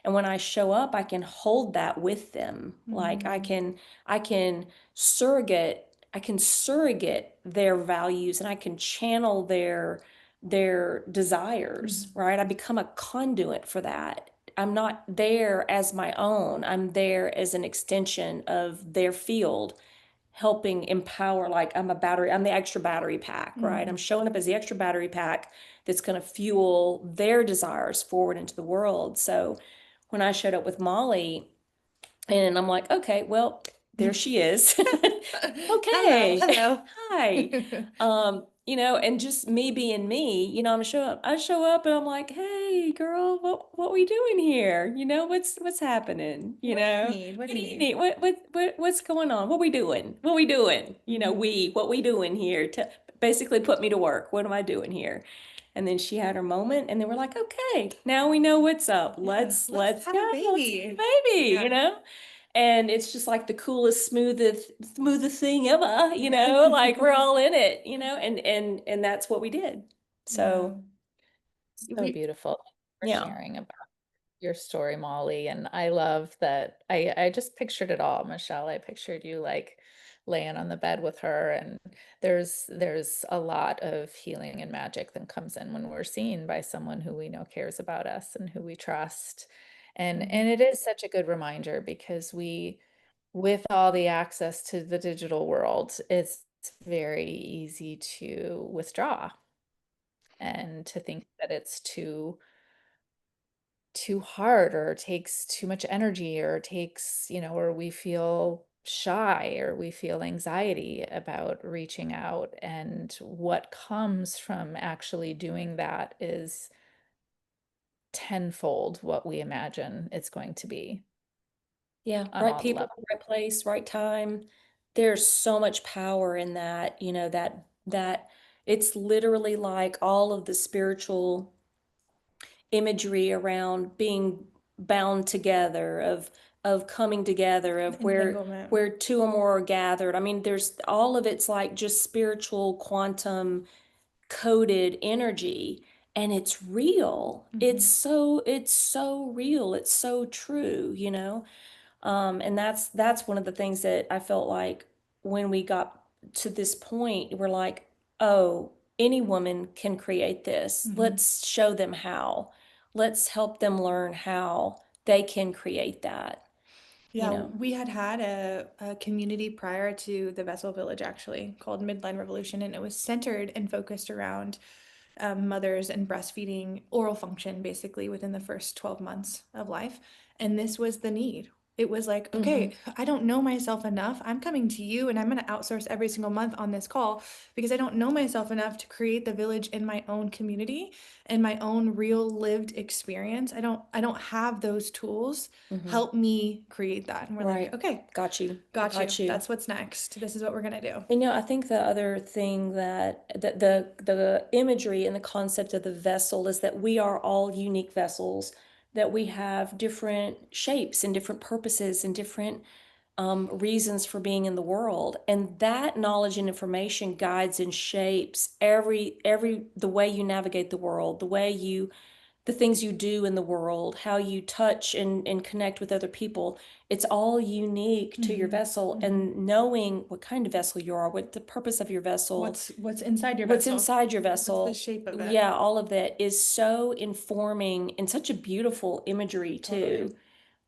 And when I show up, I can hold that with them. Like I can surrogate, I can surrogate their values, and I can channel their desires, right? I become a conduit for that. I'm not there as my own. I'm there as an extension of their field, helping empower. Like I'm the extra battery pack, right? I'm showing up as the extra battery pack that's going to fuel their desires forward into the world. So when I showed up with Molly, and I'm like, okay, well, there she is. Okay. Hello. Hi. You know, and just me being me, you know, I show up and I'm like, hey girl, what we doing here? You know, what's happening? You What do you know, need? What what do do you you need? need? What's going on? What we doing? What we doing? You know, what we doing here to basically put me to work. What am I doing here? And then she had her moment, and then we're like, okay, now we know what's up. Yeah, let's Let's have go. a Let's have a baby. baby, Yeah. you know? And it's just like the coolest, smoothest thing ever, you know, like we're all in it, you know, and that's what we did. Yeah. So So We beautiful. Thank you for yeah. sharing about your story, Molly. And I love that I just pictured it all, Michelle. I pictured you like laying on the bed with her. And there's a lot of healing and magic that comes in when we're seen by someone who we know cares about us and who we trust. And it is such a good reminder because with all the access to the digital world, it's very easy to withdraw and to think that it's too hard or takes too much energy or takes, or we feel shy or we feel anxiety about reaching out. And what comes from actually doing that is tenfold what we imagine it's going to be Yeah, on right all the people, levels. right place, right time. There's so much power in that, you know, that it's literally like all of the spiritual imagery around being bound together, of coming together, of entanglement. where two or more are gathered. I mean, there's all of it's like just spiritual quantum coded energy, and it's real. It's so real. It's so true, you know? And that's one of the things that I felt like when we got to this point, we're like, oh, any woman can create this. Let's show them how. Let's help them learn how they can create that, you Yeah, know. we had a community prior to the Vessel Village actually called Midline Revolution, and it was centered and focused around mothers and breastfeeding oral function basically within the first 12 months of life. And this was the need. It was like, okay, I don't know myself enough. I'm coming to you and I'm going to outsource every single month on this call because I don't know myself enough to create the village in my own community and my own real lived experience. I don't have those tools. Help me create that. And we're like, Right. okay, Got you. got you. Got you. That's what's next. This is what we're going to do. And, you know, I think the other thing that the imagery and the concept of the vessel is that we are all unique vessels, that we have different shapes and different purposes and different reasons for being in the world. And that knowledge and information guides and shapes the way you navigate the world, the things you do in the world, how you touch and connect with other people. It's all unique to your vessel, and knowing what kind of vessel you are, what the purpose of your vessel, what's inside your what's vessel, inside your what's vessel. the shape of it. Yeah, all of that is so informing and such a beautiful imagery too.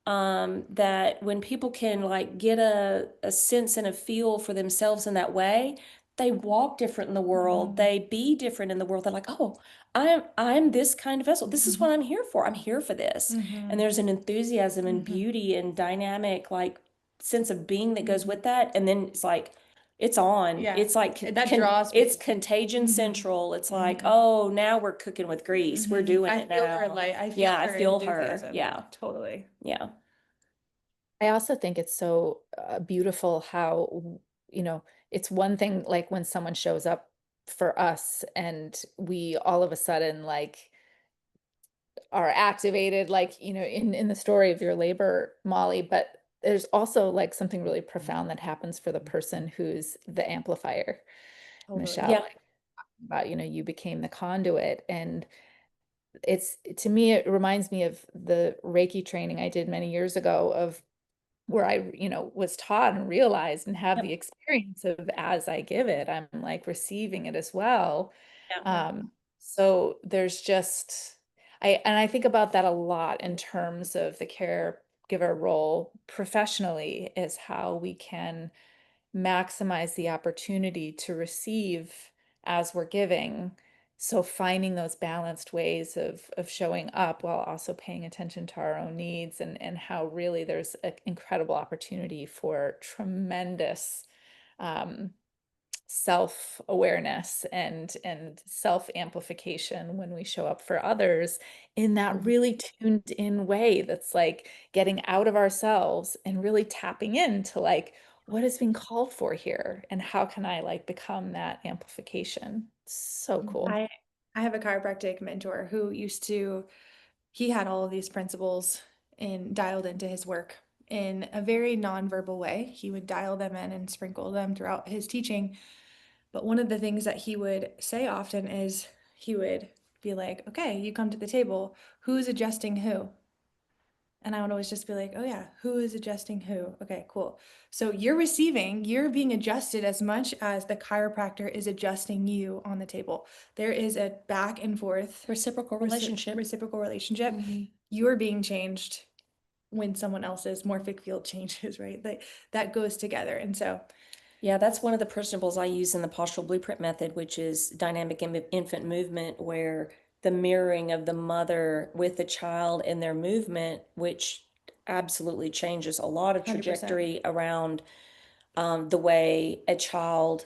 That when people can like get a sense and a feel for themselves in that way, they walk different in the world, they be different in the world. They're like, oh, I'm this kind of vessel. This is what I'm here for. I'm here for this. And there's an enthusiasm and beauty and dynamic like sense of being that goes with that. And then it's like it's on. Yeah. It's like That draws it's people. contagion central. It's like, oh, now we're cooking with grease. We're doing I it feel now. her light. I feel Yeah, I her feel her. enthusiasm. Yeah. Totally. Yeah. I also think it's so beautiful how, you know, it's one thing like when someone shows up for us and we all of a sudden like are activated, like, you know, in the story of your labor, Molly, but there's also like something really profound that happens for the person who's the amplifier, Totally. Michelle, Yeah. like, about, you know, you became the conduit. And it's, to me, it reminds me of the Reiki training I did many years ago of where I, you know, was taught and realized and have the Yep. experience of as I give it, I'm like receiving it as well. Yeah. So there's just, I think about that a lot in terms of the caregiver role professionally, is how we can maximize the opportunity to receive as we're giving. So finding those balanced ways of showing up while also paying attention to our own needs, and how really there's an incredible opportunity for tremendous um, self-awareness and self-amplification when we show up for others in that really tuned in way that's like getting out of ourselves and really tapping into like what is being called for here and how can I like become that amplification. So cool. I have a chiropractic mentor who he had all of these principles and dialed into his work in a very nonverbal way. He would dial them in and sprinkle them throughout his teaching. But one of the things that he would say often is he would be like, okay, you come to the table, who's adjusting who? And I would always just be like, oh yeah, who is adjusting who? Okay, cool. So you're being adjusted as much as the chiropractor is adjusting you on the table. There is a back and forth Reciprocal relationship. reciprocal relationship. You're being changed when someone else's morphic field changes, right? That goes together. And so Yeah, that's one of the principles I use in the Postural Blueprint Method, which is dynamic infant movement, where the mirroring of the mother with the child in their movement, which absolutely changes a lot of 100%. trajectory around the way a child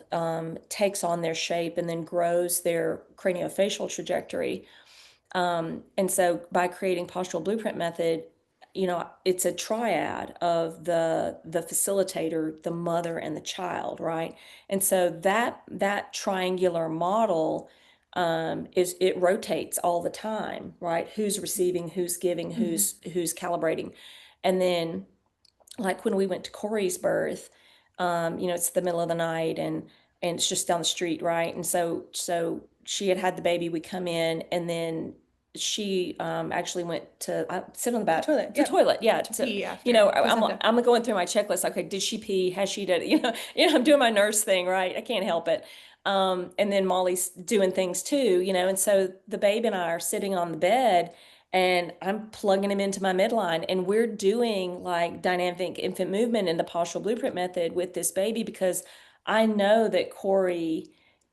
takes on their shape and then grows their craniofacial trajectory. And so by creating Postural Blueprint Method, you know, it's a triad of the facilitator, the mother, and the child, right? And so that triangular model is it rotates all the time, right? Who's receiving, who's giving, who's calibrating. And then like when we went to Corey's birth, you know, it's the middle of the night and it's just down the street, right? And so she had the baby. We come in, and then she actually went to sit on the back toilet, the yeah. toilet, yeah. To So, pee after you know, placenta. I'm going through my checklist. Okay, did she pee? Has she done it? You know, I'm doing my nurse thing, right? I can't help it. And then Molly's doing things too, you know, and so the baby and I are sitting on the bed, and I'm plugging him into my midline, and we're doing like dynamic infant movement in the Postural Blueprint Method with this baby, because I know that Corey,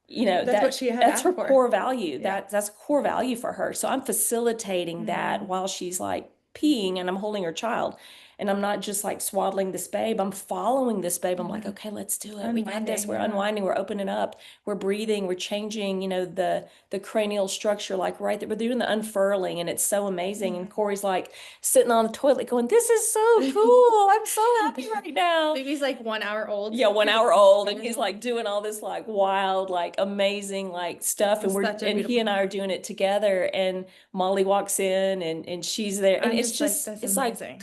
you know, That's what she had that's her asked for. core value. Yeah. That's a core value for her. So I'm facilitating that while she's like peeing and I'm holding her child. And I'm not just like swaddling this babe. I'm following this babe. I'm like, okay, let's do it. We got this. Unwinding, We're yeah. unwinding. We're opening up. We're breathing. We're changing, you know, the cranial structure, like right there. We're doing the unfurling, and it's so amazing. And Corey's like sitting on the toilet going, this is so cool. I'm so happy right now. Baby's like 1 hour old. Yeah, 1 hour old, and he's like doing all this like wild, like amazing like stuff, and It's such a he and I are doing it together, and Molly walks in and she's there, and I'm it's just like, just that's it's like amazing.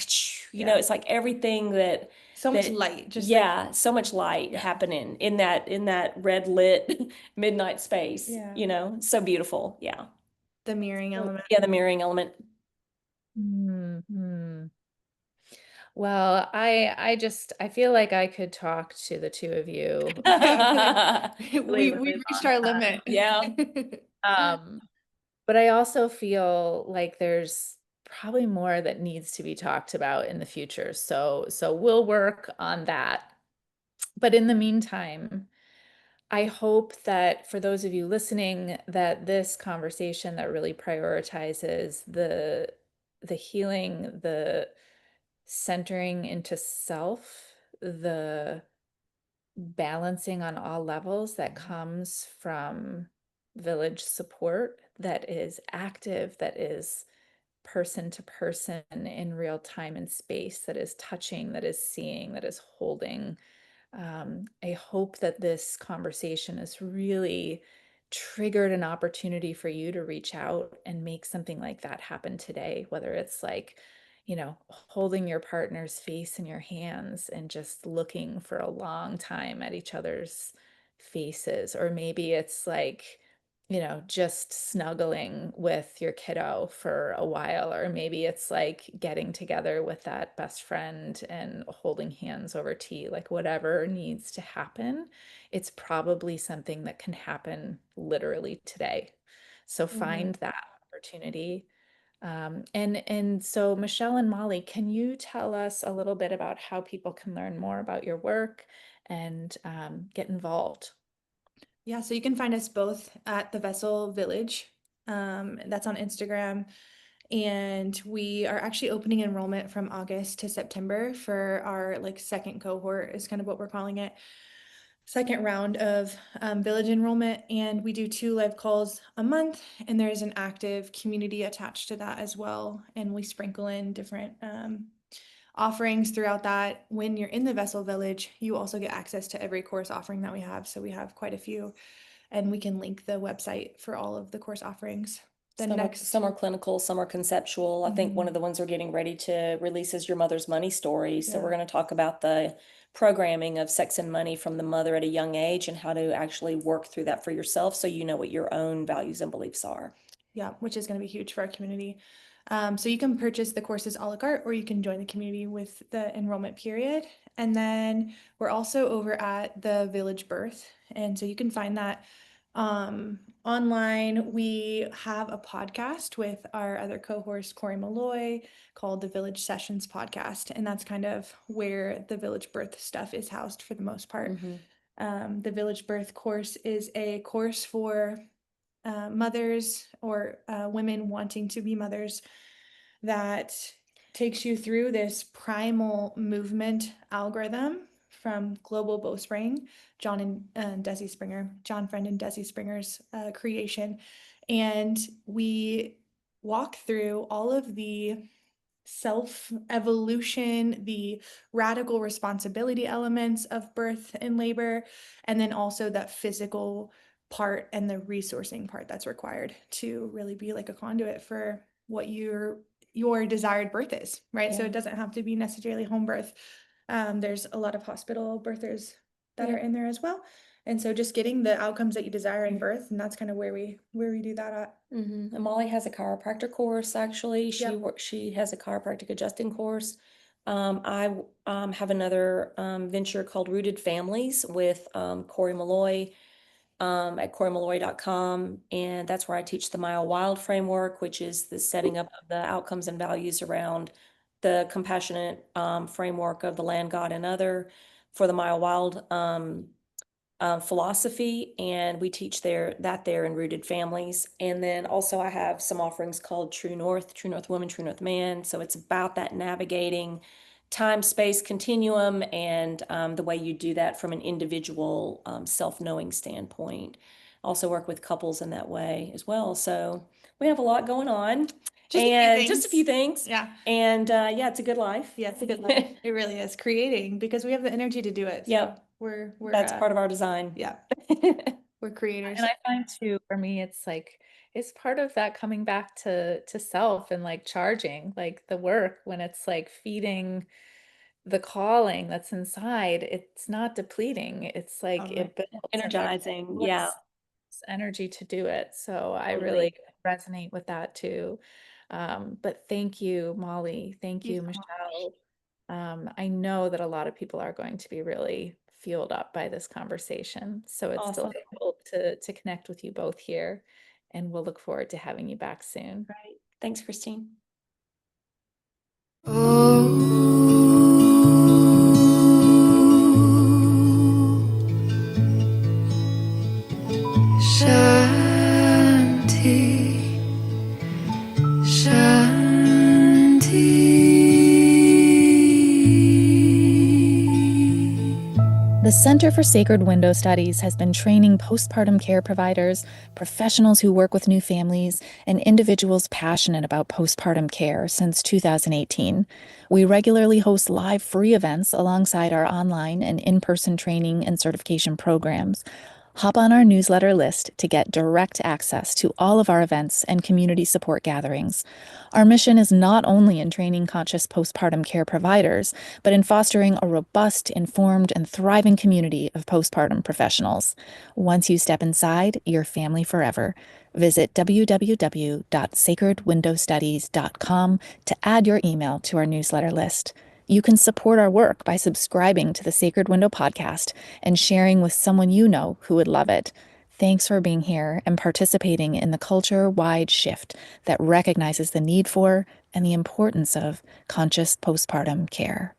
you know, it's like everything that So much that light, just yeah, so much light Yeah. happening in that red lit midnight space, Yeah. you know, so beautiful. Yeah. The mirroring element. Yeah, the mirroring element. Hmm. Well, I feel like I could talk to the two of you Yeah. really, We've really reached long our time. limit. Yeah. But I also feel like there's probably more that needs to be talked about in the future. So we'll work on that. But in the meantime, I hope that for those of you listening, that this conversation that really prioritizes the healing, the centering into self, the balancing on all levels that comes from village support that is active, that is person to person in real time and space, that is touching, that is seeing, that is holding. I hope that this conversation has really triggered an opportunity for you to reach out and make something like that happen today, whether it's like, holding your partner's face in your hands and just looking for a long time at each other's faces, or maybe it's like, just snuggling with your kiddo for a while, or maybe it's like getting together with that best friend and holding hands over tea, like whatever needs to happen. It's probably something that can happen literally today. So find that opportunity. And so Michelle and Molly, can you tell us a little bit about how people can learn more about your work and get involved? Yeah, so you can find us both at the Vessel Village. That's on Instagram. And we are actually opening enrollment from August to September for our like second cohort is kind of what we're calling it. Second round of village enrollment. And we do 2 live calls a month, and there's an active community attached to that as well. And we sprinkle in different offerings throughout that. When you're in the Vessel Village, you also get access to every course offering that we have. So we have quite a few, and we can link the website for all of the course offerings. The next, Some are clinical, some are conceptual. I think one of Mhm. the ones we're getting ready to release is Your Mother's Money Story. So we're Yeah. going to talk about the programming of sex and money from the mother at a young age and how to actually work through that for yourself so you know what your own values and beliefs are. Yeah, which is going to be huge for our community. So you can purchase the courses a la carte, or you can join the community with the enrollment period. And then we're also over at the Village Birth, and so you can find that online. We have a podcast with our other co-host Corey Malloy called the Village Sessions Podcast, and that's kind of where the Village Birth stuff is housed for the most part. The Village Birth course is a course for mothers or women wanting to be mothers that takes you through this primal movement algorithm from Global Bowspring, John and Desi Springer, John Friend and Desi Springer's creation. And we walk through all of the self evolution, the radical responsibility elements of birth and labor, and then also that physical part and the resourcing part that's required to really be like a conduit for what your desired birth is, right? So Yeah. it doesn't have to be necessarily home birth. There's a lot of hospital birthers that Yeah. are in there as well. And so just getting the outcomes that you desire in birth, and that's kind of where we do that at. And Molly has a chiropractor course, actually. Yep. She has a chiropractic adjusting course. I have another venture called Rooted Families with Corey Malloy at coreymalloy.com. And that's where I teach the Mile Wild framework, which is the setting up of the outcomes and values around the compassionate framework of the land, God, and other for the Mile Wild philosophy, and we teach there in Rooted Families. And then also I have some offerings called True North Woman, True North Man. So it's about that navigating time space continuum and the way you do that from an individual self-knowing standpoint. Also work with couples in that way as well. So we have a lot going on. Just a few And just a few things. things. Yeah. And yeah, it's a good life. Yeah, it's a good life. It really is creating because we have the energy to do it. So Yep. we're That's part of our design. yeah, we're creators. And I find too, for me, it's like it's part of that coming back to self and like charging, like the work when it's like feeding the calling that's inside. It's not depleting. It's like Totally. it builds and that Energizing. gives Yeah. us energy to do it. So I Totally. really resonate with that too. But thank you, Molly. Thank You you, so much. Michelle. I know that a lot of people are going to be really fueled up by this conversation. So it's Awesome. delightful to connect with you both here, and we'll look forward to having you back soon. Right. Thanks, Christine. Shanti, Shanti. The Center for Sacred Window Studies has been training postpartum care providers, professionals who work with new families, and individuals passionate about postpartum care since 2018. We regularly host live free events alongside our online and in-person training and certification programs. Hop on our newsletter list to get direct access to all of our events and community support gatherings. Our mission is not only in training conscious postpartum care providers, but in fostering a robust, informed, and thriving community of postpartum professionals. Once you step inside, you're family forever. Visit www.sacredwindowstudies.com to add your email to our newsletter list. You can support our work by subscribing to the Sacred Window podcast and sharing with someone you know who would love it. Thanks for being here and participating in the culture-wide shift that recognizes the need for and the importance of conscious postpartum care.